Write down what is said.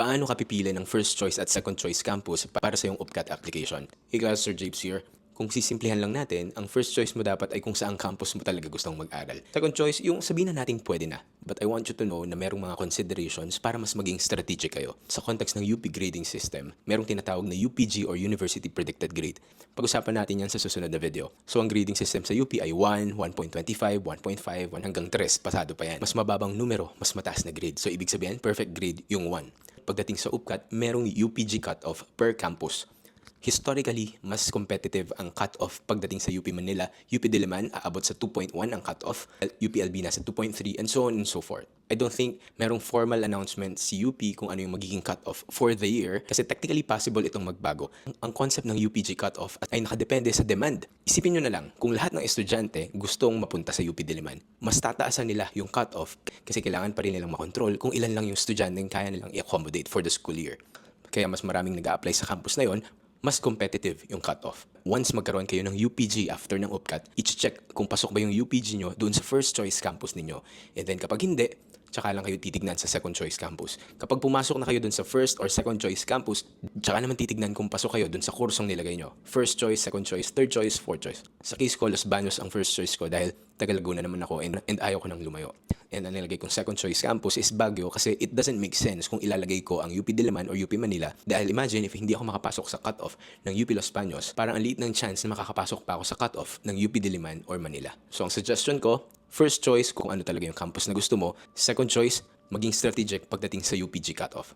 Paano ka pipili ng first choice at second choice campus para sa iyong UPCAT application? Hey guys, Sir Japes here. Kung sisimplihan lang natin, ang first choice mo dapat ay kung saang campus mo talaga gustong mag-aral. Second choice, yung sabihin na natin pwede na. But I want you to know na merong mga considerations para mas maging strategic kayo. Sa context ng UP grading system, merong tinatawag na UPG or University Predicted Grade. Pag-usapan natin yan sa susunod na video. So ang grading system sa UP ay 1, 1.25, 1.5, 1 hanggang 3, pasado pa yan. Mas mababang numero, mas mataas na grade. So ibig sabihin, perfect grade yung 1. Pagdating sa UPCAT, merong UPG cutoff per campus. Historically, mas competitive ang cutoff pagdating sa UP Manila. UP Diliman, aabot sa 2.1 ang cutoff. UPLB nasa 2.3 and so on and so forth. I don't think merong formal announcement si UP kung ano yung magiging cutoff for the year kasi technically possible itong magbago. Ang concept ng UPG cutoff ay nakadepende sa demand. Isipin nyo na lang, kung lahat ng estudyante gustong mapunta sa UP Diliman, mas tataasan nila yung cutoff kasi kailangan pa rin nilang makontrol kung ilan lang yung estudyante kaya nilang i-accommodate for the school year. Kaya mas maraming nag-a-apply sa campus na yon, mas competitive yung cutoff. Once magkaroon kayo ng UPG after ng UPCAT, i-check kung pasok ba yung UPG nyo doon sa first choice campus ninyo. And then kapag hindi, tsaka lang kayo titignan sa second choice campus. Kapag pumasok na kayo doon sa first or second choice campus, tsaka naman titignan kung pasok kayo doon sa kursong nilagay nyo. First choice, second choice, third choice, fourth choice. Sa case ko, Los Baños ang first choice ko dahil taga Laguna naman ako and ayaw ko nang lumayo. And ang nilagay kong second choice campus is Baguio kasi it doesn't make sense kung ilalagay ko ang UP Diliman or UP Manila dahil imagine if hindi ako makapasok sa cutoff ng UP Los Baños, parang ang liit ng chance na makakapasok pa ako sa cutoff ng UP Diliman or Manila. So ang suggestion ko, first choice kung ano talaga yung campus na gusto mo, second choice, maging strategic pagdating sa UPG cutoff.